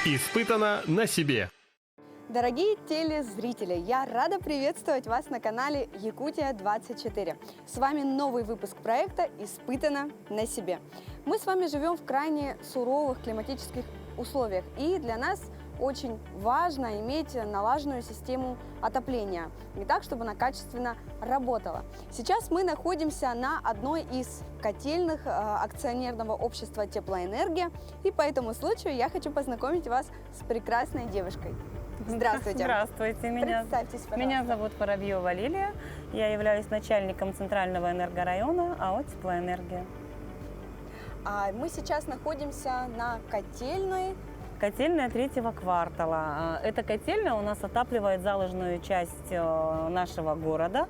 Испытано на себе. Дорогие телезрители, я рада приветствовать вас на канале Якутия-24. С вами новый выпуск проекта «Испытано на себе». Мы с вами живем в крайне суровых климатических условиях, и для нас очень важно иметь налаженную систему отопления, и так, чтобы она качественно работала. Сейчас мы находимся на одной из котельных акционерного общества «Теплоэнергия», и по этому случаю я хочу познакомить вас с прекрасной девушкой. Здравствуйте. Здравствуйте. Представьтесь, пожалуйста. Меня зовут Воробьева Лилия. Я являюсь начальником Центрального энергорайона АО «Теплоэнергия». Мы сейчас находимся на котельной. Котельная третьего квартала. Эта котельная у нас отапливает заложенную часть нашего города.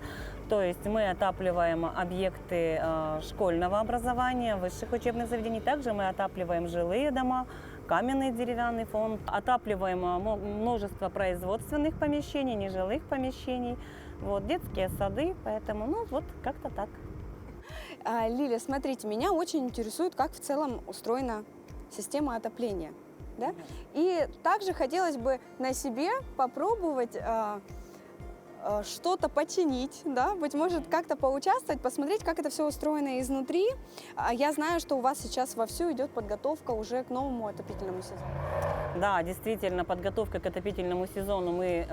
То есть мы отапливаем объекты школьного образования, высших учебных заведений. Также мы отапливаем жилые дома, каменный деревянный фонд. Отапливаем множество производственных помещений, нежилых помещений, детские сады. Поэтому, как-то так. Лиля, смотрите, меня очень интересует, как в целом устроена система отопления. Да? И также хотелось бы на себе попробовать что-то починить, да? Быть может, как-то поучаствовать, посмотреть, как это все устроено изнутри. Я знаю, что у вас сейчас вовсю идет подготовка уже к новому отопительному сезону. Да, действительно, подготовкой к отопительному сезону мы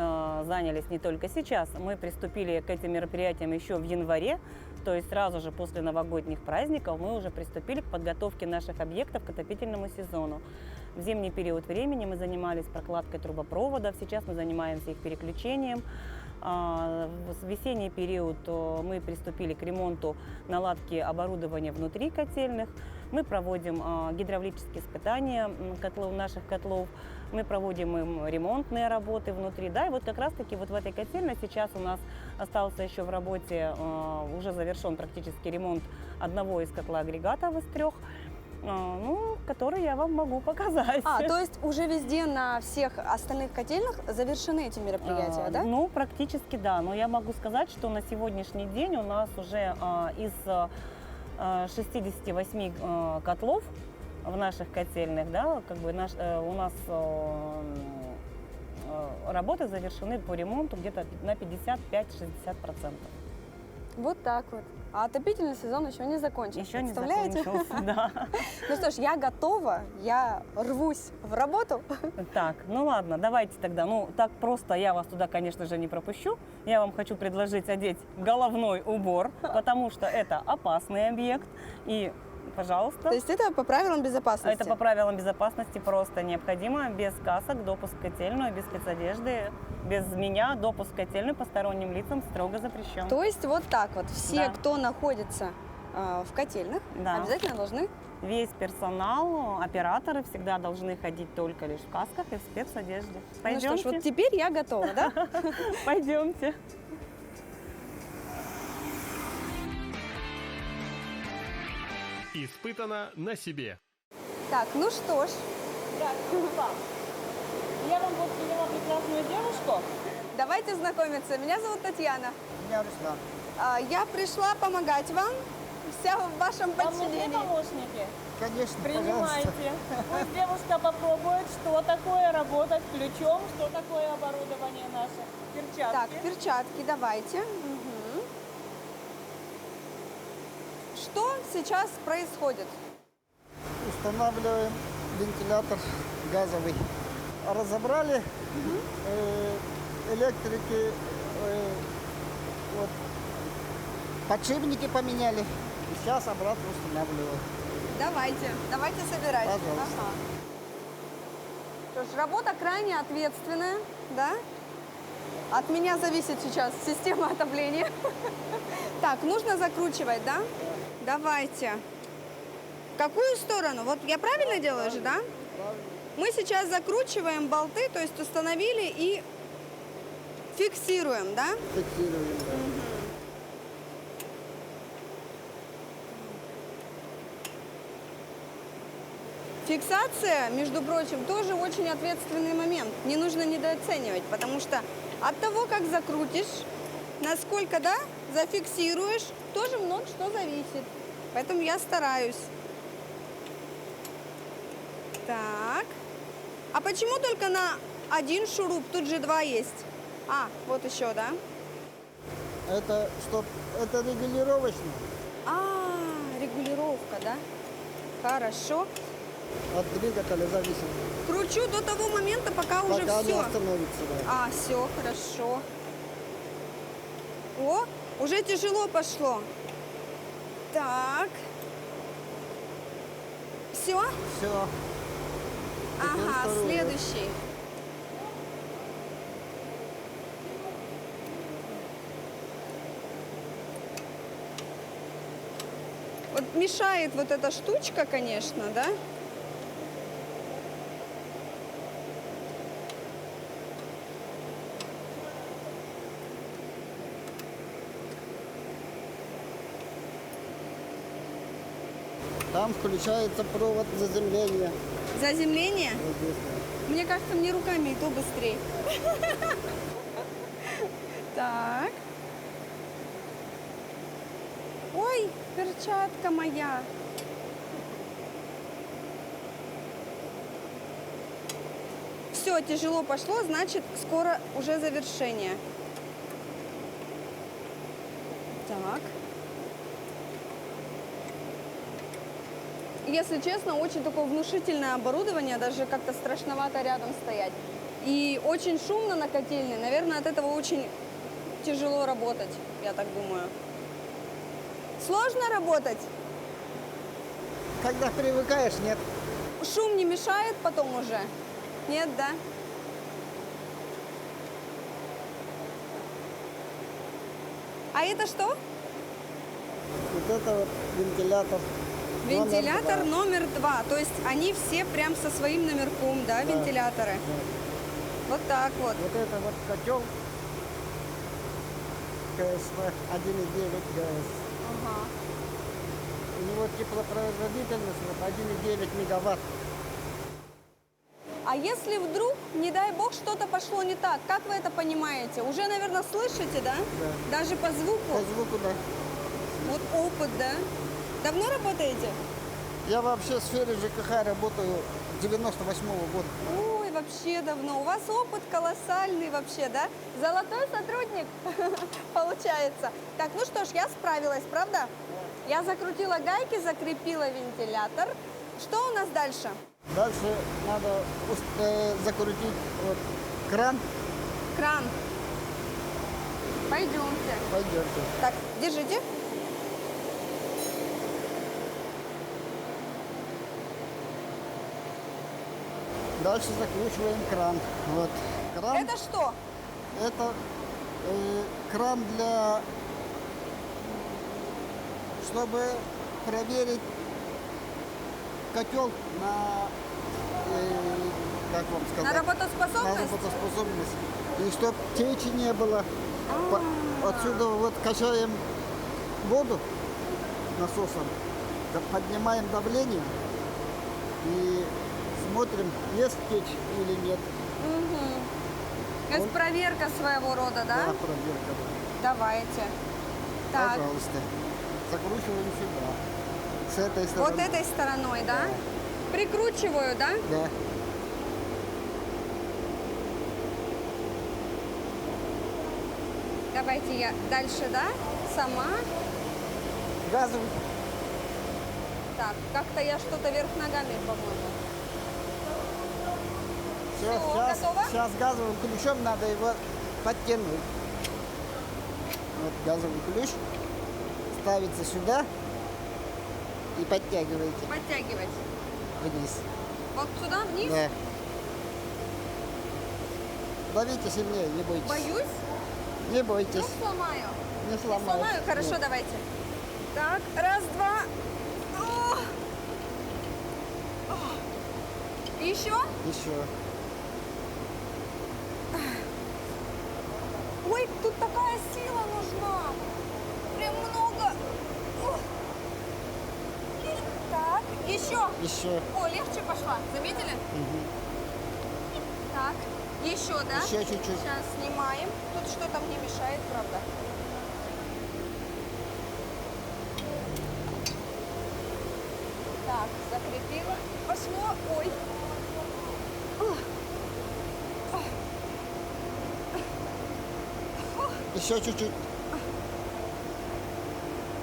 занялись не только сейчас. Мы приступили к этим мероприятиям еще в январе, то есть сразу же после новогодних праздников мы уже приступили к подготовке наших объектов к отопительному сезону. В зимний период времени мы занимались прокладкой трубопроводов, сейчас мы занимаемся их переключением. В весенний период мы приступили к ремонту наладки оборудования внутри котельных. Мы проводим гидравлические испытания наших котлов, мы проводим им ремонтные работы внутри. Да, и как раз-таки в этой котельной сейчас у нас остался еще в работе, уже завершен практически ремонт одного из котлоагрегатов из трех, который я вам могу показать. То есть уже везде на всех остальных котельных завершены эти мероприятия, да? Практически да. Но я могу сказать, что на сегодняшний день у нас уже из 68 котлов в наших котельных, у нас работы завершены по ремонту где-то на 55-60%. Вот так вот. А отопительный сезон еще не закончился. Еще не представляете? закончился, да. Ну что ж, я готова, я рвусь в работу. Так, ладно, давайте тогда. Так просто я вас туда, конечно же, не пропущу. Я вам хочу предложить одеть головной убор, потому что это опасный объект. И, пожалуйста. То есть это по правилам безопасности? Это по правилам безопасности просто необходимо. Без касок допуск в котельную, без спецодежды. Без меня допуск в котельную посторонним лицам строго запрещен. То есть вот так вот все, кто находится в котельных, обязательно должны? Весь персонал, операторы всегда должны ходить только лишь в касках и в спецодежде. Пойдемте. Ну что ж, вот теперь я готова, да? Пойдемте. Испытано на себе. Так, ну что ж. Я вам привела прекрасную девушку. Давайте знакомиться. Меня зовут Татьяна. Меня Руслан. Я пришла помогать вам. Вся в вашем подчинении. Вам нужны помощники? Конечно, Принимайте. Пусть девушка попробует, что такое работать ключом, что такое оборудование наше. Перчатки. Так, перчатки давайте. Угу. Что сейчас происходит? Устанавливаем вентилятор газовый. Разобрали, электрики, подшипники поменяли. И сейчас обратно устанавливаем. Давайте собирать. Пожалуйста. Что ж, работа крайне ответственная, да? От меня зависит сейчас система отопления. Так, нужно закручивать, да? Давайте. В какую сторону? Вот я правильно делаю же, да? Правильно. Мы сейчас закручиваем болты, то есть установили и фиксируем, да? Фиксируем. Да. Фиксация, между прочим, тоже очень ответственный момент. Не нужно недооценивать, потому что от того, как закрутишь, насколько, зафиксируешь, тоже много что зависит. Поэтому я стараюсь. Так. А почему только на один шуруп? Тут же два есть. А, вот еще, да? Это, это регулировочно. А, регулировка, да? Хорошо. От двигателя зависит. Кручу до того момента, пока уже Пока не все. остановится, да. А, все, хорошо. О, уже тяжело пошло. Так. Все? Все. Ага, вторую. следующий. Вот мешает вот эта штучка, конечно, да? Там включается провод заземления. Заземление? Вот здесь, да. Мне кажется, мне руками и то быстрее. Так. Ой, перчатка моя. Все, тяжело пошло, значит, скоро уже завершение. Так. Если честно, очень такое внушительное оборудование, даже как-то страшновато рядом стоять. И очень шумно на котельной. Наверное, от этого очень тяжело работать, я так думаю. Сложно работать? Когда привыкаешь, нет. Шум не мешает потом уже? Нет, да? А это что? Вот это вот вентилятор. Вентилятор Номер номер 2. То есть они все прям со своим номерком, да, вентиляторы? два. Вот так вот. Вот это вот котел КСВ 1,9 ГС. Ага. У него теплопроизводительность вот 1,9 мегаватт. А если вдруг, не дай бог, что-то пошло не так, как вы это понимаете? Уже, наверное, слышите, да? Да. Даже по звуку? По звуку, да. Вот опыт, да? Давно работаете? Я вообще в сфере ЖКХ работаю с 98-го года. Ой, вообще давно. У вас опыт колоссальный вообще, да? Золотой сотрудник получается. Так, ну что ж, я справилась, правда? Я закрутила гайки, закрепила вентилятор. Что у нас дальше? Дальше надо закрутить вот кран. Кран. Пойдемте. Пойдемте. Так, держите. Дальше закручиваем кран. Вот. Кран Это что? это кран для, чтобы проверить котел на, как вам сказать, На на работоспособность? работоспособность. И чтобы течи не было. Отсюда вот качаем воду насосом, поднимаем давление и смотрим, есть течь или нет. Угу. Это Вот. проверка своего рода, да? Да, проверка. Да. Давайте. Так, Пожалуйста. Закручиваем сюда. С этой стороны. вот этой стороной, да? Прикручиваю, да? Да. Давайте я дальше, да? Сама. Газовый. Так, как-то я что-то вверх ногами, по-моему. Все, Всё, готово? сейчас газовым ключом надо его подтянуть. Вот газовый ключ ставится сюда и подтягиваете Подтягивать. вниз. Вот сюда, вниз? Да. Давите сильнее, не бойтесь. Боюсь. Не бойтесь. Ну, сломаю. Не сломайте. Сломаю? Хорошо, Нет. давайте. Так, раз, два. О! О! Еще? Еще. Ой, тут такая сила нужна. Прям много. О! Так, еще. Еще. О, легче пошла. Заметили? Так, еще, да? Еще чуть-чуть. Сейчас снимаем. Тут что-то мне мешает, правда. Так, закрепила. Пошло. Ой. Ух. Еще чуть-чуть.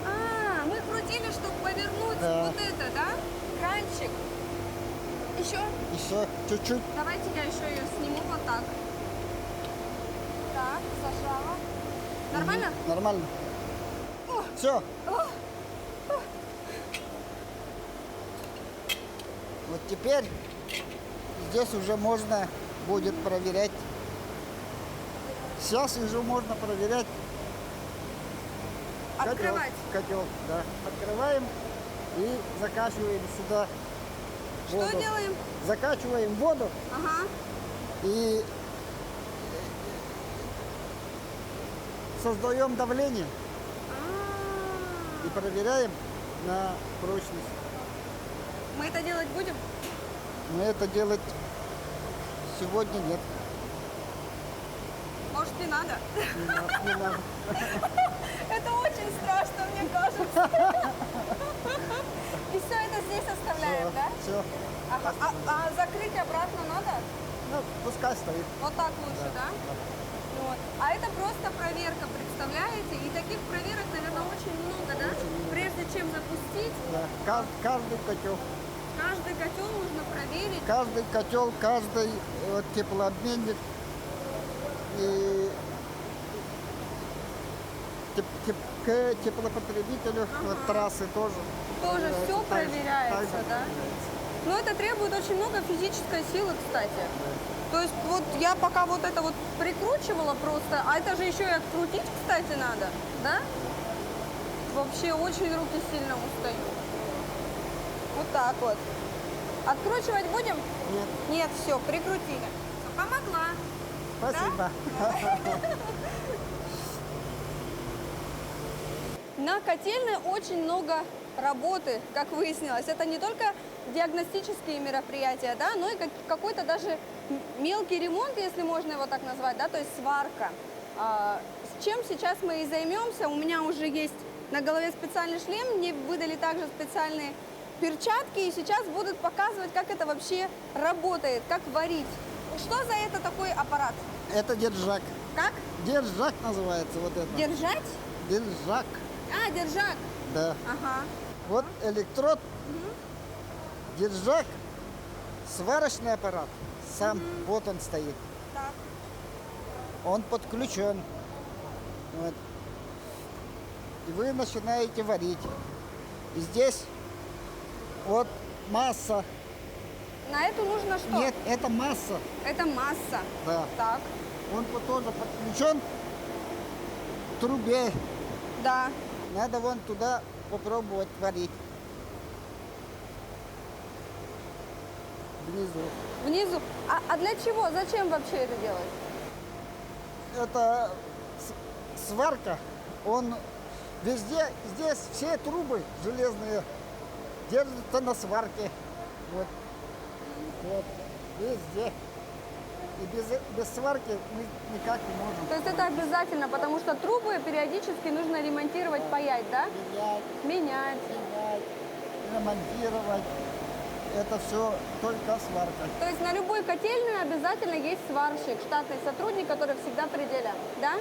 А, мы крутили, чтобы повернуть Да. вот это, да? Кранчик. Еще. Еще чуть-чуть. Давайте я еще ее сниму вот так. Так, зажала. Нормально? Нормально. Все. Вот теперь здесь уже можно будет проверять. Сейчас уже можно проверять. Открывать. Котел, да. Открываем и закачиваем сюда Что воду. делаем? Закачиваем воду Ага. и создаем давление А, и проверяем на прочность. Мы это делать будем? Но это делать сегодня нет. Может, не надо? Не надо. Это очень страшно, мне кажется. И все это здесь оставляем, да? Все. Ага. А закрыть обратно надо? Ну, пускай стоит. Вот так лучше, да? Вот. А это просто проверка, представляете? И таких проверок, наверное, очень много, да? Прежде чем запустить, Да. Каждый котел. каждый котел нужно проверить. Каждый котел, каждый вот, теплообменник и к теплопотребителю вот, трассы тоже. Тоже проверяется. все проверяется, Так же да? проверяется. Но это требует очень много физической силы, кстати. То есть вот я пока вот это вот прикручивала просто, а это же еще и открутить, кстати, надо, да? Вообще очень руки сильно устают. Вот так вот. Откручивать будем? Нет, Нет, все, прикрутили. Всё, помогла. спасибо. На котельной очень много работы, как выяснилось. Это не только диагностические мероприятия, да, но и какой-то даже мелкий ремонт, если можно его так назвать, да, то есть сварка. С чем сейчас мы и займемся. У меня уже есть на голове специальный шлем, мне выдали также специальные перчатки, и сейчас будут показывать, как это вообще работает, как варить. Что за это такой аппарат? Это держак. Как? Держак называется вот это. Держать? Держак. А, держак. Да. Ага. Вот электрод, держак, сварочный аппарат. Сам, вот он стоит. Так. Он подключен. Вот. И вы начинаете варить. И здесь вот масса. На эту нужно что? Нет, это масса. Это масса. Да. Так. Он тоже подключен к трубе. Да. Надо вон туда попробовать варить. Внизу. Внизу. А для чего? Зачем вообще это делать? Это сварка. Он везде, здесь все трубы железные держатся на сварке. Вот. Вот. Везде. И без сварки мы никак не можем. То есть это обязательно, потому что трубы периодически нужно ремонтировать, паять, да? Менять, Менять. ремонтировать. Это все только сварка. То есть на любой котельной обязательно есть сварщик, штатный сотрудник, который всегда при деле, да?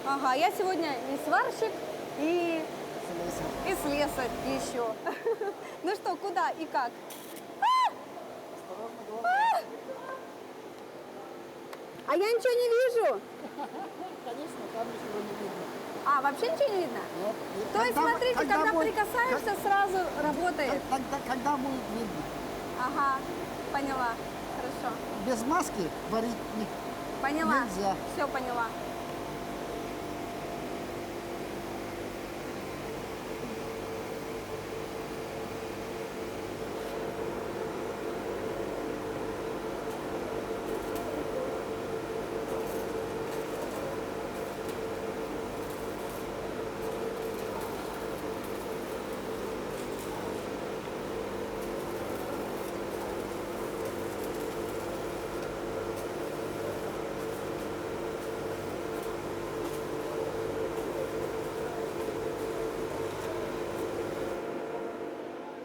Ага, я сегодня и сварщик, и слесарь еще. Ну что, куда и как? Осторожно, главное. А я ничего не вижу. Конечно, там ничего не видно. А, вообще ничего не видно? Вот. И То есть, смотрите, когда будет- прикасаешься, сразу работает. когда будет видно. Ага, поняла. Хорошо. Без маски варить Поняла. нельзя. Все поняла.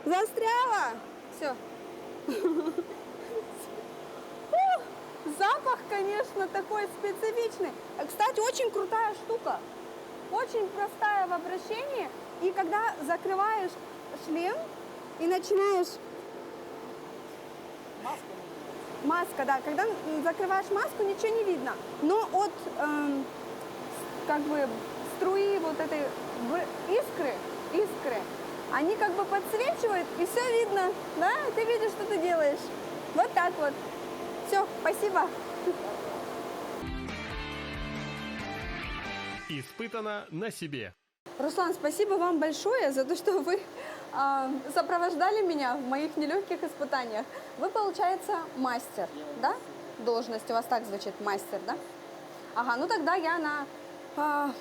Застряла. Все. запах, конечно, такой специфичный. Кстати, очень крутая штука. Очень простая в обращении. И когда закрываешь шлем и начинаешь... Маска, да. Когда закрываешь маску, ничего не видно. Но от как бы струи вот этой искры, они как бы подсвечивают, и все видно. Да? Ты видишь, что ты делаешь. Вот так вот. Все, спасибо. Испытано на себе. Руслан, спасибо вам большое за то, что вы сопровождали меня в моих нелегких испытаниях. Вы, получается, мастер, да? Должность у вас так звучит, мастер, да? Ага, ну тогда я на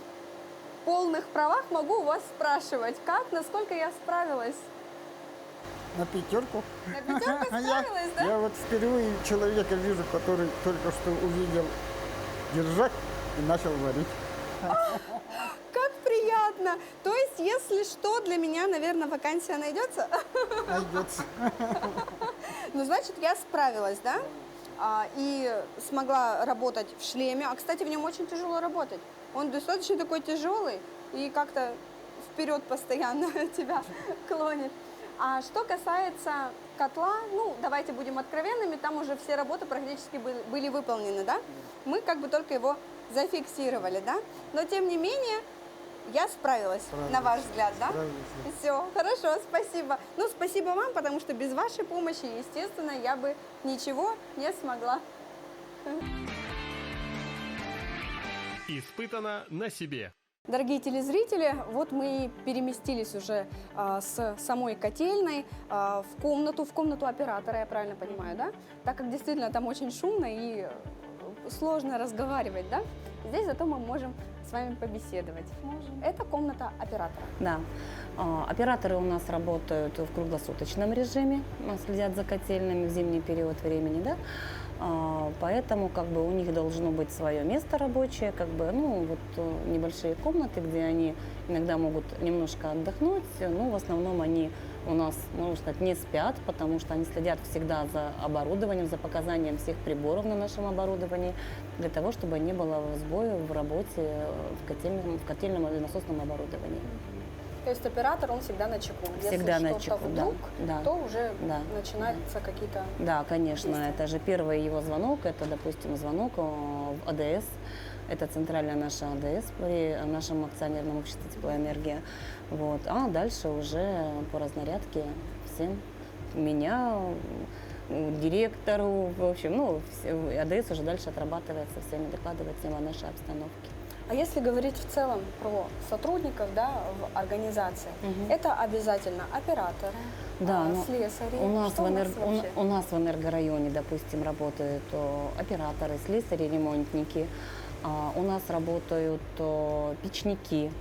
полных правах могу у вас спрашивать, как, насколько я справилась. На пятерку. На пятерку справилась, да? Я вот впервые человека вижу, который только что увидел держак и начал варить. Как приятно! То есть, если что, для меня, наверное, вакансия найдется? Найдется. Ну, значит, я справилась, да? И смогла работать в шлеме. А, кстати, в нем очень тяжело работать. Он достаточно такой тяжелый и как-то вперед постоянно тебя клонит. А что касается котла, ну, давайте будем откровенными, там уже все работы практически были выполнены, да? Мы как бы только его зафиксировали, да? Но, тем не менее, я справилась, на ваш взгляд, да? Все, хорошо, спасибо. Ну, спасибо вам, потому что без вашей помощи, естественно, я бы ничего не смогла. Испытано на себе. Дорогие телезрители, вот мы и переместились уже с самой котельной в комнату оператора, я правильно понимаю, да? Так как действительно там очень шумно и сложно разговаривать, да? Здесь зато мы можем с вами побеседовать. Это комната оператора. Да. Операторы у нас работают в круглосуточном режиме, следят за котельными в зимний период времени, да. Поэтому как бы у них должно быть свое место рабочее, как бы, ну, вот небольшие комнаты, где они иногда могут немножко отдохнуть, но в основном они у нас, можно сказать, не спят, потому что они следят всегда за оборудованием, за показанием всех приборов на нашем оборудовании, для того, чтобы не было сбоя в работе в котельном и насосном оборудовании. То есть оператор, он всегда на чеку. Всегда Если на что-то чеку, вдруг, да. то уже Да. начинаются какие-то... Да, конечно, действия. это же первый его звонок, это, допустим, звонок в АДС, это центральная наша АДС при нашем акционерном обществе «Теплоэнергия». Вот. А дальше уже по разнарядке всем, меня, директору, в общем, ну, АДС уже дальше отрабатывает со всеми, докладывает всем о нашей обстановке. А если говорить в целом про сотрудников, да, в организации, это обязательно операторы, Да, но слесари. у нас, Что вообще? у нас в энергорайоне, допустим, работают операторы, слесари, ремонтники, у нас работают печники,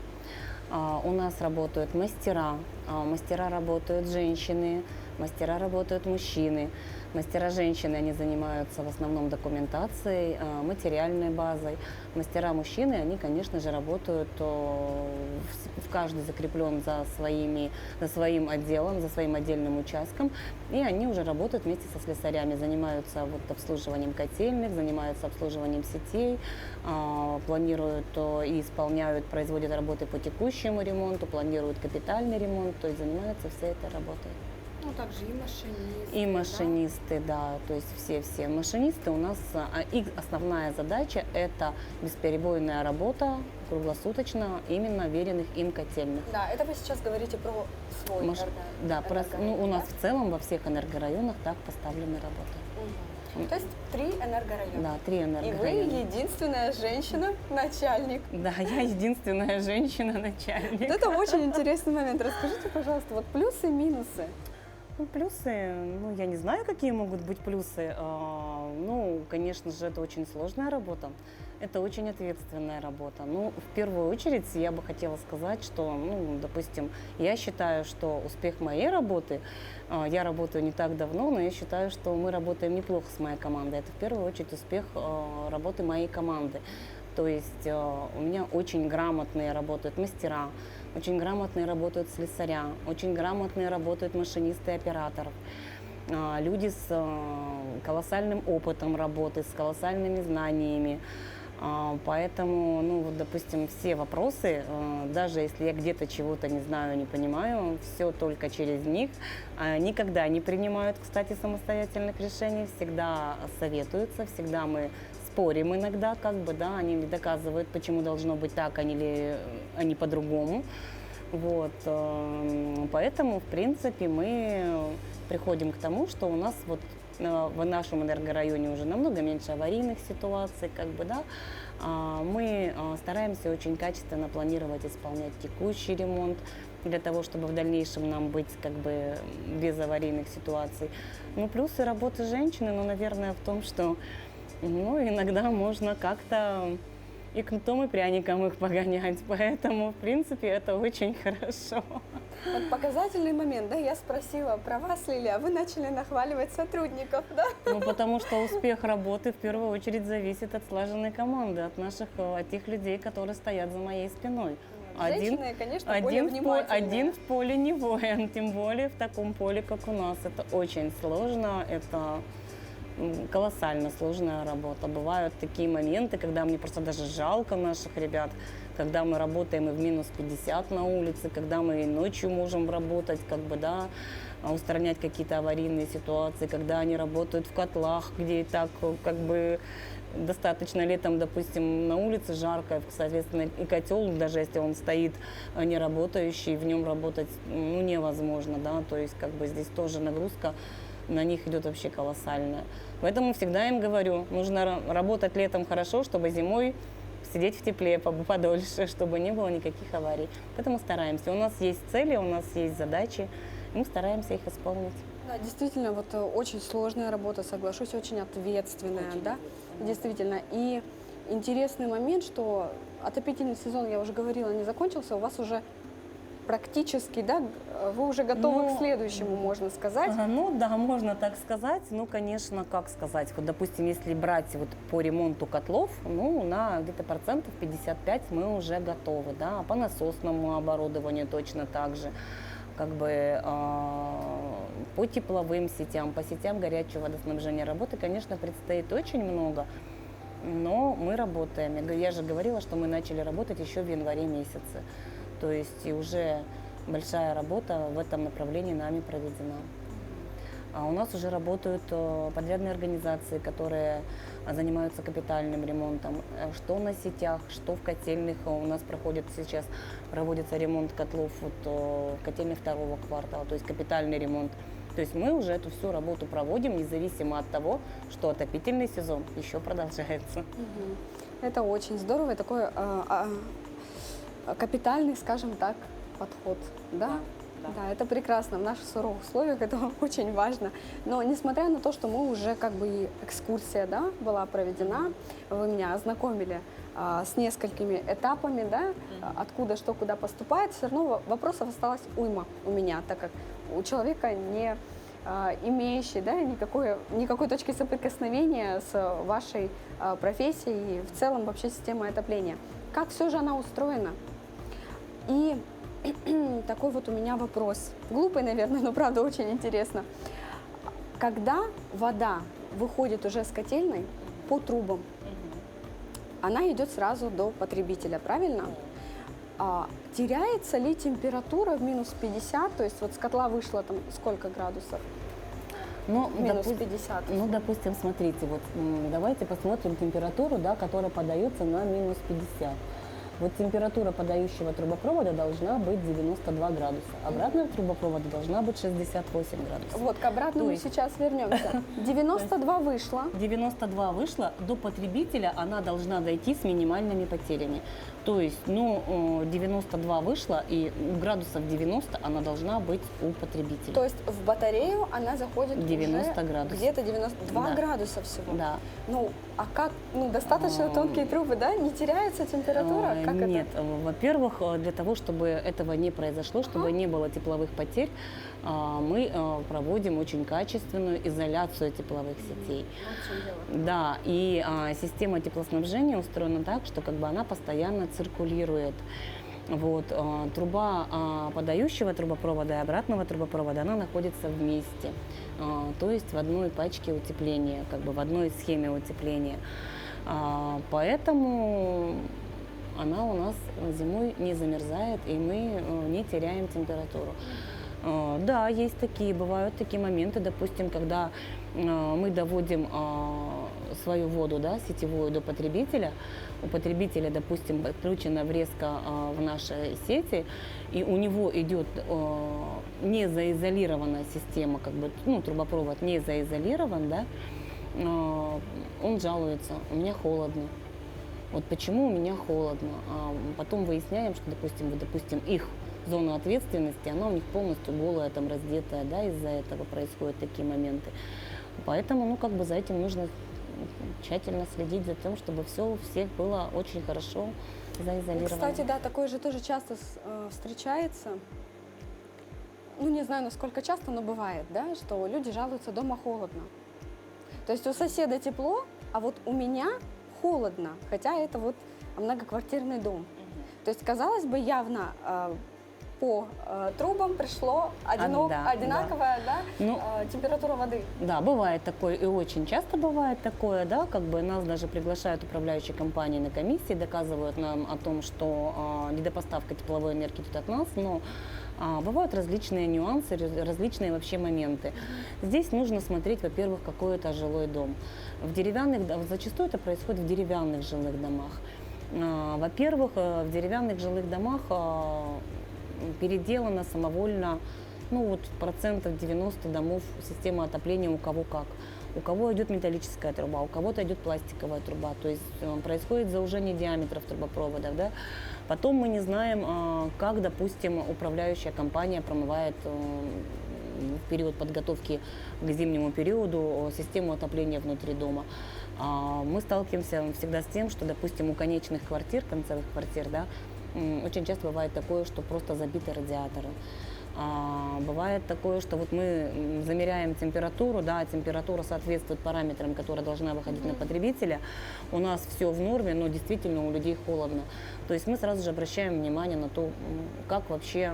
у нас работают мастера, мастера работают женщины, мастера работают мужчины. Мастера женщины, они занимаются в основном документацией, материальной базой. Мастера мужчины, они, конечно же, работают, в каждый закреплен за своим отделом, за своим отдельным участком. И они уже работают вместе со слесарями, занимаются вот обслуживанием котельных, занимаются обслуживанием сетей, планируют и исполняют, производят работы по текущему ремонту, планируют капитальный ремонт, то есть занимаются всей этой работой. Ну, также и машинисты. И машинисты, да, то есть все машинисты у нас, их основная задача – это бесперебойная работа круглосуточно именно веренных им котельных. Да, это вы сейчас говорите про свой Да, энергорайон, у нас да? в целом во всех энергорайонах так поставлены работы. То есть 3 энергорайона. Да, 3 И вы энергорайона. единственная женщина-начальник. Да, я единственная женщина-начальник. Вот это очень интересный момент. Расскажите, пожалуйста, вот плюсы и минусы. Ну, плюсы, ну, я не знаю, какие могут быть плюсы. Ну, конечно же, это очень сложная работа, это очень ответственная работа. Ну, в первую очередь, я бы хотела сказать, что, ну, допустим, я считаю, что успех моей работы, я работаю не так давно, но я считаю, что мы работаем неплохо с моей командой. Это в первую очередь успех работы моей команды. То есть у меня очень грамотные работают мастера, очень грамотные работают слесаря, очень грамотные работают машинисты и операторов. люди с колоссальным опытом работы, с колоссальными знаниями. Поэтому, ну, вот, допустим, все вопросы, даже если я где-то чего-то не знаю, не понимаю, все только через них. Никогда не принимают, кстати, самостоятельных решений, всегда советуются, всегда мы спорим иногда, как бы, да, они мне доказывают, почему должно быть так, а не по-другому. Вот, поэтому, в принципе, мы приходим к тому, что у нас вот в нашем энергорайоне уже намного меньше аварийных ситуаций, как бы, да. Мы стараемся очень качественно планировать, исполнять текущий ремонт для того, чтобы в дальнейшем нам быть как бы без аварийных ситуаций. Ну, плюсы работы женщины, ну, наверное, в том, что ну, иногда можно как-то и кнутом, и пряником их погонять, поэтому, в принципе, это очень хорошо. Вот показательный момент, да, я спросила про вас, Лилия, а вы начали нахваливать сотрудников, да? Ну, потому что успех работы в первую очередь зависит от слаженной команды, от тех людей, которые стоят за моей спиной. Женщины, конечно, более внимательные. Один в поле не воин, тем более в таком поле, как у нас. Это очень сложно, это колоссально сложная работа. Бывают такие моменты, когда мне просто даже жалко наших ребят, когда мы работаем и в минус 50 на улице, когда мы и ночью можем работать, как бы, да, устранять какие-то аварийные ситуации, когда они работают в котлах, где и так как бы достаточно летом, допустим, на улице жарко, соответственно, и котел, даже если он стоит не работающий, в нем работать ну, невозможно, да, то есть как бы здесь тоже нагрузка на них идет вообще колоссальная. Поэтому всегда им говорю, нужно работать летом хорошо, чтобы зимой сидеть в тепле подольше, чтобы не было никаких аварий. Поэтому стараемся. У нас есть цели, у нас есть задачи, и мы стараемся их исполнить. Да, действительно, вот очень сложная работа, соглашусь, очень ответственная, да, действительно. И интересный момент, что отопительный сезон, я уже говорила, не закончился, у вас уже практически, да, вы уже готовы к следующему, можно сказать. Ну да, можно так сказать. Ну, конечно, как сказать, вот, допустим, если брать вот по ремонту котлов, ну, на где-то процентов 55 мы уже готовы, да, по насосному оборудованию точно так же. Как бы по тепловым сетям, по сетям горячего водоснабжения работы, конечно, предстоит очень много, но мы работаем. Я же говорила, что мы начали работать еще в январе месяце. То есть и уже большая работа в этом направлении нами проведена. А у нас уже работают подрядные организации, которые занимаются капитальным ремонтом, что на сетях, что в котельных. У нас проводится ремонт котлов в котельных второго квартала, то есть капитальный ремонт. То есть мы уже эту всю работу проводим, независимо от того, что отопительный сезон еще продолжается. Это очень здорово, такой капитальный, скажем так, подход, да? Да, это прекрасно. В наших суровых условиях это очень важно. Но несмотря на то, что мы уже как бы и экскурсия, да, была проведена, вы меня ознакомили с несколькими этапами, да, откуда что куда поступает, все равно вопросов осталось уйма у меня, так как у человека не имеющий, да, никакой точки соприкосновения с вашей профессией и в целом вообще системой отопления. Как все же она устроена? И такой вот у меня вопрос. Глупый, наверное, но правда очень интересно. Когда вода выходит уже с котельной по трубам, она идет сразу до потребителя, правильно? Теряется ли температура в минус 50? То есть вот с котла вышло там сколько градусов? Ну, минус 50. Ну, допустим, смотрите, вот давайте посмотрим температуру, да, которая подается на минус 50. Вот температура подающего трубопровода должна быть 92 градуса. Обратного трубопровода должна быть 68 градусов. Вот, к обратному сейчас вернемся. 92 вышло. 92 вышло, до потребителя она должна дойти с минимальными потерями. То есть, ну, 92 вышло, и градусов 90 она должна быть у потребителя. То есть в батарею она заходит 90 уже градусов. Где-то 92 Да. градуса всего. Да. Ну, а как? Ну, достаточно тонкие трубы, да? Не теряется температура? Как Нет, это? во-первых, для того, чтобы этого не произошло, чтобы не было тепловых потерь, мы проводим очень качественную изоляцию тепловых сетей. Да, и система теплоснабжения устроена так, что как бы она постоянно циркулирует. Вот, труба подающего трубопровода и обратного трубопровода, она находится вместе, то есть в одной пачке утепления, как бы в одной схеме утепления. Поэтому она у нас зимой не замерзает, и мы не теряем температуру. Да, есть такие, бывают такие моменты, допустим, когда мы доводим свою воду, да, сетевую до потребителя, у потребителя, допустим, подключена врезка в нашей сети, и у него идет не заизолированная система, как бы, ну, трубопровод не заизолирован, да, он жалуется: у меня холодно. Вот почему у меня холодно? А потом выясняем, что, допустим, их зона ответственности, она у них полностью голая, там, раздетая, да, из-за этого происходят такие моменты. Поэтому, ну, как бы за этим нужно тщательно следить за тем, чтобы все у всех было очень хорошо заизолировано. Кстати, да, такое же тоже часто встречается. Ну, не знаю, насколько часто, но бывает, да, что люди жалуются: дома холодно. То есть у соседа тепло, а вот у меня холодно, хотя это вот многоквартирный дом. То есть, казалось бы, явно по трубам пришло одинаковая, да, Ну, температура воды. Да, бывает такое, и очень часто бывает такое, да, как бы нас даже приглашают управляющие компании на комиссии, доказывают нам о том, что недопоставка тепловой энергии идет от нас, но бывают различные нюансы, различные вообще моменты. Здесь нужно смотреть, во-первых, какой это жилой дом. Зачастую это происходит в деревянных жилых домах. Во-первых, в деревянных жилых домах переделана самовольно, ну вот процентов 90 домов система отопления у кого как. У кого идет металлическая труба, у кого-то идет пластиковая труба, то есть происходит заужение диаметров трубопроводов, да. Потом мы не знаем, как, допустим, управляющая компания промывает в период подготовки к зимнему периоду систему отопления внутри дома. Мы сталкиваемся всегда с тем, что, допустим, у конечных квартир, концевых квартир, да, очень часто бывает такое, что просто забиты радиаторы. Бывает такое, что вот мы замеряем температуру, да, температура соответствует параметрам, которые должна выходить на потребителя. У нас все в норме, но действительно у людей холодно. То есть мы сразу же обращаем внимание на то, как вообще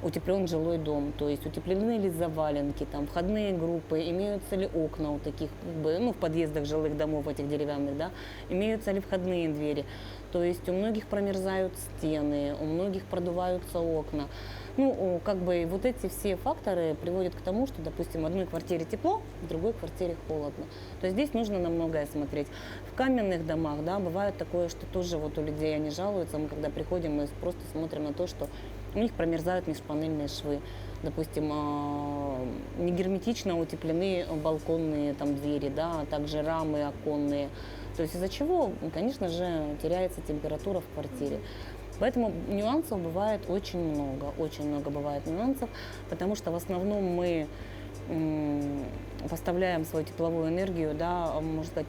утеплен жилой дом, то есть утеплены ли заваленки, там, входные группы, имеются ли окна у таких, как бы, ну, в подъездах жилых домов этих деревянных, да, имеются ли входные двери. То есть у многих промерзают стены, у многих продуваются окна. Ну, как бы вот эти все факторы приводят к тому, что, допустим, в одной квартире тепло, в другой квартире холодно. То есть здесь нужно на многое смотреть. В каменных домах, да, бывает такое, что тоже вот у людей они жалуются. Мы когда приходим, мы просто смотрим на то, что у них промерзают межпанельные швы. Допустим, не герметично утеплены балконные там двери, да, а также рамы оконные. То есть из-за чего, конечно же, теряется температура в квартире. Поэтому нюансов бывает очень много бывает нюансов, потому что в основном мы поставляем свою тепловую энергию, да, можно сказать,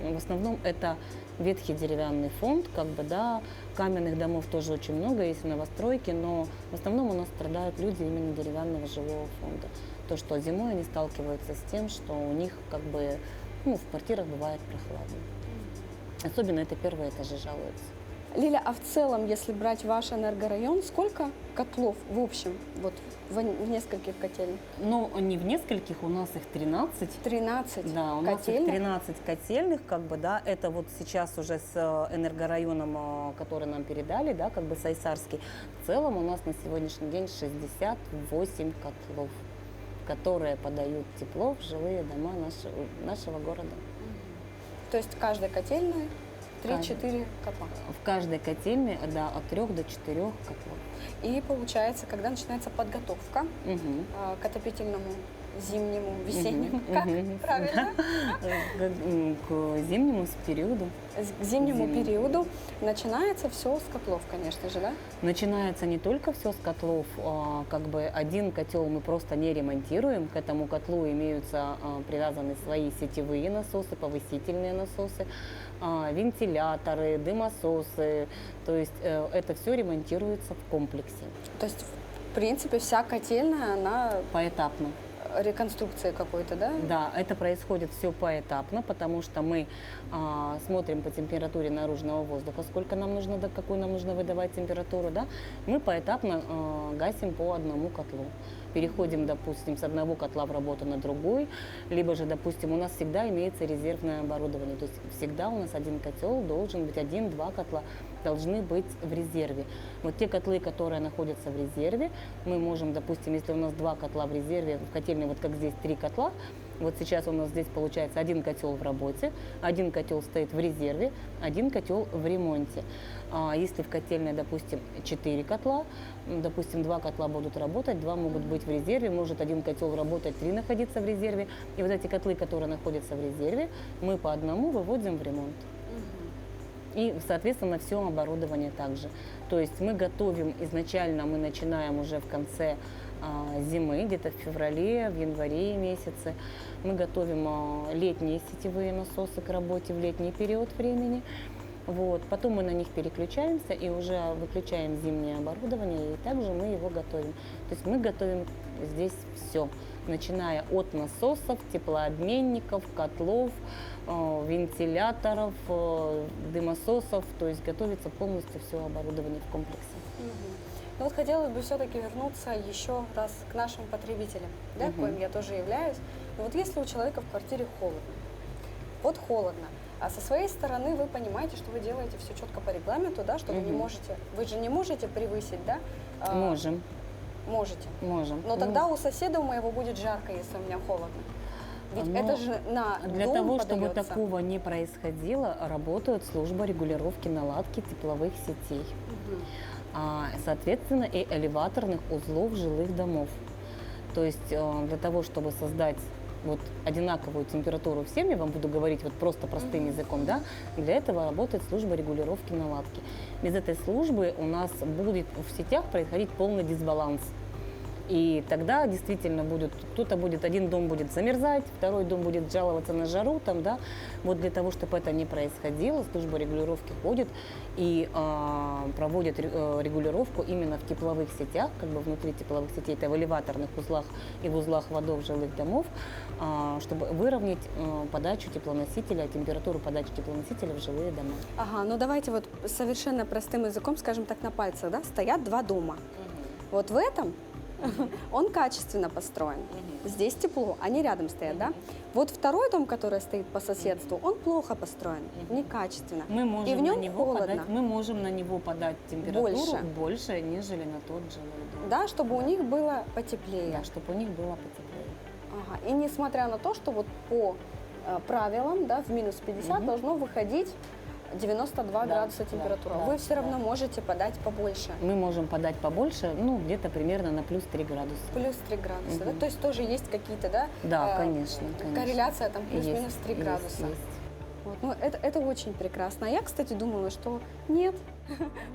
в основном это ветхий деревянный фонд, как бы, да, каменных домов тоже очень много, есть новостройки, но в основном у нас страдают люди именно деревянного жилого фонда. То, что зимой они сталкиваются с тем, что у них, как бы, ну, в квартирах бывает прохладно. Особенно это первые этажи жалуются. Лиля, а в целом, если брать ваш энергорайон, сколько котлов в общем, вот в нескольких котельных? Ну, не в нескольких, у нас их 13. 13 Да, у нас их котельных? 13 котельных, как бы, да, это вот сейчас уже с энергорайоном, который нам передали, да, как бы с Айсарский. В целом у нас на сегодняшний день 68 котлов, которые подают тепло в жилые дома нашего города. То есть каждая котельная 3-4 котла. В каждой котельной, да, от 3 до 4 котлов. И получается, когда начинается подготовка к отопительному зимнему, весеннему, как правильно? К зимнему периоду. К зимнему периоду начинается все с котлов, конечно же, да? Начинается не только все с котлов, как бы один котел мы просто не ремонтируем, к этому котлу имеются привязаны свои сетевые насосы, повысительные насосы, вентиляторы, дымососы, то есть это все ремонтируется в комплексе. То есть, в принципе, вся котельная, она Поэтапно. реконструкции какой-то, да? Да, это происходит все поэтапно, потому что мы смотрим по температуре наружного воздуха, сколько нам нужно, какую нам нужно выдавать температуру, да. Мы поэтапно гасим по одному котлу. Переходим, допустим, с одного котла в работу на другой, либо же, допустим, у нас всегда имеется резервное оборудование, то есть всегда у нас один котел должен быть, один-два котла должны быть в резерве. Вот те котлы, которые находятся в резерве, мы можем, допустим, если у нас два котла в резерве, в котельной, вот как здесь 3 котла, вот сейчас у нас здесь получается один котел в работе, один котел стоит в резерве, один котел в ремонте. А если в котельной, допустим, 4 котла, допустим, 2 котла будут работать, 2 могут быть в резерве, может один котел работать, 3 находиться в резерве. И вот эти котлы, которые находятся в резерве, мы по одному выводим в ремонт. И, соответственно, все оборудование также. То есть мы готовим изначально, мы начинаем уже в конце зимы, где-то в феврале, в январе месяце. Мы готовим летние сетевые насосы к работе в летний период времени. Вот. Потом мы на них переключаемся и уже выключаем зимнее оборудование, и также мы его готовим. То есть мы готовим здесь все, начиная от насосов, теплообменников, котлов, вентиляторов, дымососов, то есть готовится полностью все оборудование в комплексе. Ну вот хотелось бы все-таки вернуться еще раз к нашим потребителям, да, коим я тоже являюсь. Но вот если у человека в квартире холодно, вот холодно, а со своей стороны вы понимаете, что вы делаете все четко по регламенту, да, что вы не можете, вы же не можете превысить, да? Можем. Можете. Можем. Но тогда у соседа у моего будет жарко, если у меня холодно. Ведь это же на Для дом того, чтобы подается. такого не происходило, работает служба регулировки наладки тепловых сетей. Соответственно, и элеваторных узлов жилых домов. То есть для того, чтобы создать вот одинаковую температуру всем, я вам буду говорить вот просто простым языком, да, для этого работает служба регулировки наладки. Без этой службы у нас будет в сетях происходить полный дисбаланс. И тогда действительно кто-то будет, один дом будет замерзать, второй дом будет жаловаться на жару, там, да. Вот для того, чтобы это не происходило, служба регулировки ходит и проводит регулировку именно в тепловых сетях, как бы внутри тепловых сетей, это в элеваторных узлах и в узлах водов жилых домов, чтобы выровнять подачу теплоносителя, температуру подачи теплоносителя в жилые дома. Ага, ну давайте вот совершенно простым языком, скажем так, на пальцах, да, стоят 2 дома. Вот в этом он качественно построен. Здесь тепло, они рядом стоят, да? Вот второй дом, который стоит по соседству, он плохо построен, некачественно. Мы можем, и в нем на него холодно. подать, мы можем на него подать температуру Больше. нежели на тот жилой дом. Да, чтобы у них было потеплее. Да, чтобы у них было потеплее. Ага. И несмотря на то, что вот по правилам, да, в минус 50 должно выходить 92 градуса температура. Вы все равно можете подать побольше. Мы можем подать побольше, ну, где-то примерно на плюс 3 градуса. Плюс 3 градуса, да? То есть тоже есть какие-то, да? Да, конечно. Корреляция там плюс-минус 3 градуса. Есть. Вот. Ну, это очень прекрасно. А я, кстати, думала, что нет.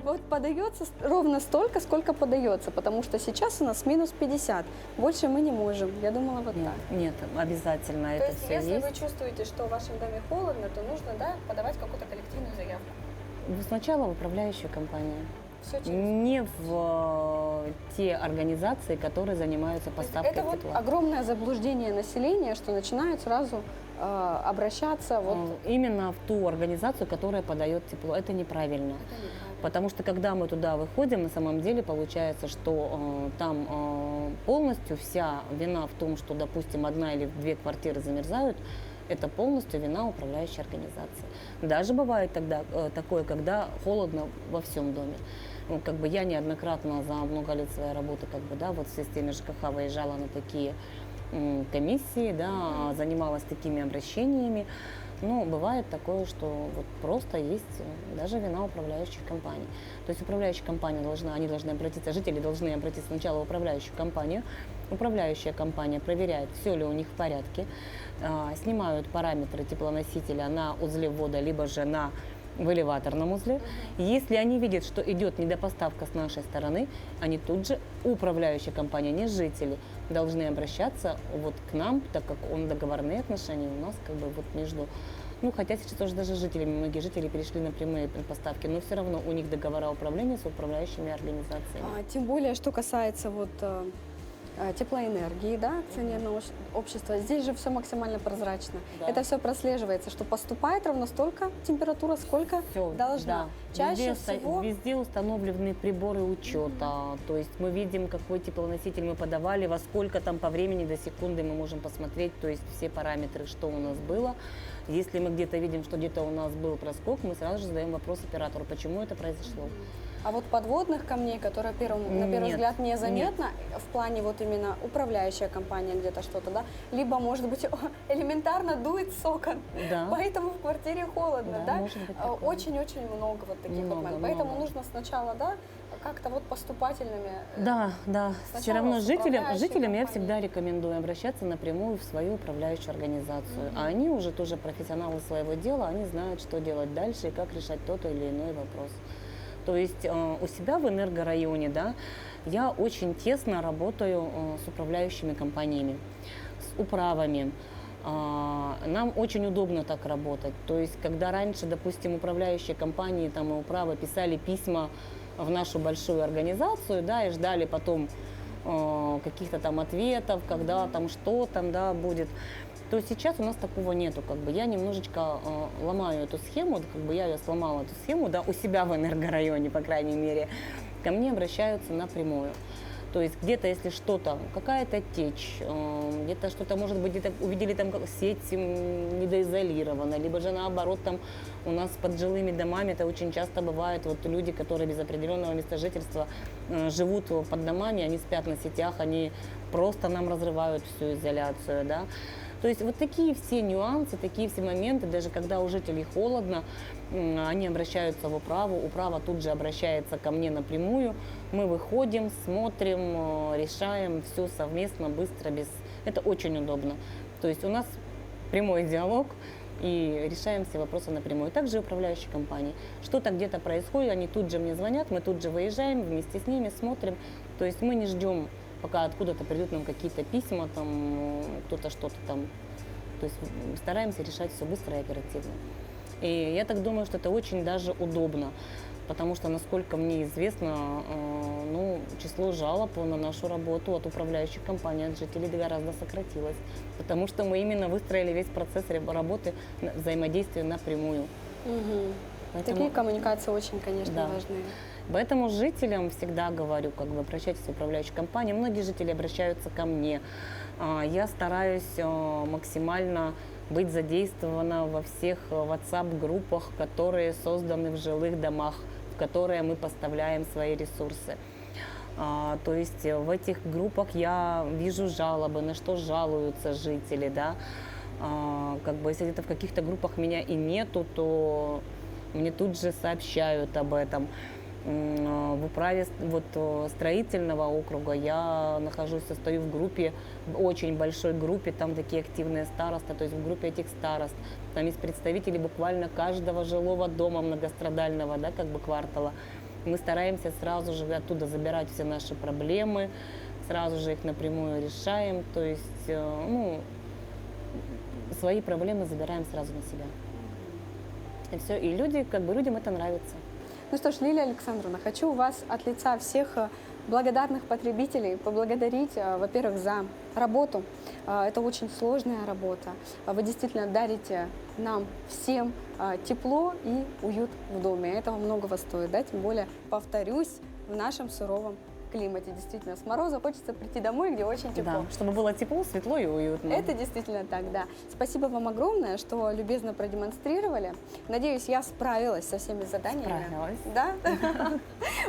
Вот подается ровно столько, сколько подается, потому что сейчас у нас минус 50. Больше мы не можем. Я думала вот так. Нет, обязательно То это есть, все если есть. вы чувствуете, что в вашем доме холодно, то нужно, да, подавать какую-то коллективную заявку. Сначала в управляющую компанию. Все через... Не в те организации, которые занимаются поставкой Это вот тепла. огромное заблуждение населения, что начинают сразу обращаться вот... Именно в ту организацию, которая подает тепло. Это неправильно. Потому что когда мы туда выходим, на самом деле получается, что там полностью вся вина в том, что, допустим, 1 или 2 квартиры замерзают, это полностью вина управляющей организации. Даже бывает тогда такое, когда холодно во всем доме. Ну, как бы я неоднократно за много лет своей работы, как бы, да, вот в системе ЖКХ выезжала на такие комиссии, да, занималась такими обращениями. Но бывает такое, что вот просто есть даже вина управляющих компаний. То есть управляющая компания они должны обратиться, жители должны обратиться сначала в управляющую компанию. Управляющая компания проверяет, все ли у них в порядке, снимают параметры теплоносителя на узле ввода, либо же в элеваторном узле. Если они видят, что идет недопоставка с нашей стороны, они тут же, управляющая компания, не жители, должны обращаться вот к нам, так как договорные отношения у нас как бы вот между... Ну, хотя сейчас тоже даже многие жители перешли на прямые поставки, но все равно у них договора управления с управляющими организациями. Тем более, что касается вот теплоэнергии, да, акционерное общество. Здесь же все максимально прозрачно. Да. Это все прослеживается, что поступает ровно столько температура, сколько Всё, должна. да. Чаще Везде, всего... везде установлены приборы учета. То есть мы видим, какой теплоноситель мы подавали, во сколько там по времени до секунды мы можем посмотреть, то есть все параметры, что у нас было. Если мы где-то видим, что где-то у нас был проскок, мы сразу же задаем вопрос оператору, почему это произошло. А вот подводных камней, которые на первый Нет, взгляд незаметно, в плане вот именно управляющая компания где-то что-то, да, либо, может быть, элементарно дует с окон, Да. поэтому в квартире холодно, да? может быть такое. Очень-очень много вот таких вот Много, моментов. Поэтому много. нужно сначала, да, как-то вот поступательными. Да, да. Все Сначала равно с жителям управляющей я компанией. всегда рекомендую обращаться напрямую в свою управляющую организацию. А они уже тоже профессионалы своего дела, они знают, что делать дальше и как решать тот или иной вопрос. То есть у себя в энергорайоне, да, я очень тесно работаю с управляющими компаниями, с управами. Нам очень удобно так работать. То есть, когда раньше, допустим, управляющие компании там, и управы писали письма в нашу большую организацию, да, и ждали потом каких-то там ответов, когда там что там, да, будет, то сейчас у нас такого нету. Как бы я немножечко ломаю эту схему, как бы я ее сломала, эту схему, да, у себя в энергорайоне, по крайней мере, ко мне обращаются напрямую. То есть где-то, если что-то, какая-то течь, где-то что-то, может быть, где-то увидели там сеть недоизолирована, либо же наоборот там у нас под жилыми домами, это очень часто бывает, вот люди, которые без определенного места жительства живут под домами, они спят на сетях, они просто нам разрывают всю изоляцию, да. То есть вот такие все нюансы, такие все моменты, даже когда у жителей холодно, они обращаются в управу, управа тут же обращается ко мне напрямую, мы выходим, смотрим, решаем все совместно, быстро, без... Это очень удобно. То есть у нас прямой диалог и решаем все вопросы напрямую. Также и управляющие компании. Что-то где-то происходит, они тут же мне звонят, мы тут же выезжаем, вместе с ними смотрим. То есть мы не ждем, пока откуда-то придут нам какие-то письма, там кто-то что-то там. То есть стараемся решать все быстро и оперативно. И я так думаю, что это очень даже удобно, потому что, насколько мне известно, число жалоб на нашу работу от управляющих компаний, от жителей гораздо сократилось, потому что мы именно выстроили весь процесс работы, взаимодействия напрямую. Поэтому... Такие коммуникации очень, конечно, Да. важны. Поэтому жителям всегда говорю, как бы обращайтесь в управляющую компанию. Многие жители обращаются ко мне. Я стараюсь максимально быть задействована во всех WhatsApp-группах, которые созданы в жилых домах, в которые мы поставляем свои ресурсы. То есть в этих группах я вижу жалобы, на что жалуются жители, да. Как бы если где-то в каких-то группах меня и нету, то мне тут же сообщают об этом. В управе строительного округа я состою в группе, в очень большой группе, там такие активные старосты, то есть в группе этих старост. Там есть представители буквально каждого жилого дома многострадального, да, как бы квартала. Мы стараемся сразу же оттуда забирать все наши проблемы, сразу же их напрямую решаем, то есть свои проблемы забираем сразу на себя. И все, и людям это нравится. Ну что ж, Лилия Александровна, хочу вас от лица всех благодарных потребителей поблагодарить, во-первых, за работу. Это очень сложная работа. Вы действительно дарите нам всем тепло и уют в доме. Этого многого стоит, да? Тем более, повторюсь, в нашем суровом климате. Действительно, с мороза хочется прийти домой, где очень тепло. Да, чтобы было тепло, светло и уютно. Это действительно так, да. Спасибо вам огромное, что любезно продемонстрировали. Надеюсь, я справилась со всеми заданиями. Справилась. Да?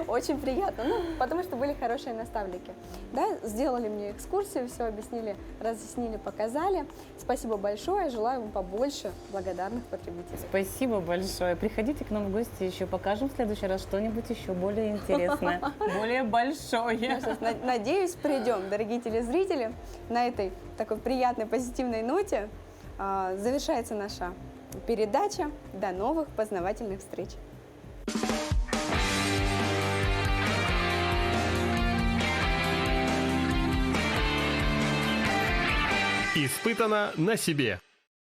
Очень приятно. Потому что были хорошие наставники. Да, сделали мне экскурсию, все объяснили, разъяснили, показали. Спасибо большое. Желаю вам побольше благодарных потребителей. Спасибо большое. Приходите к нам в гости еще. Покажем в следующий раз что-нибудь еще более интересное, более большое. Надеюсь, придем, дорогие телезрители. На этой такой приятной, позитивной ноте завершается наша передача. До новых познавательных встреч. Испытано на себе.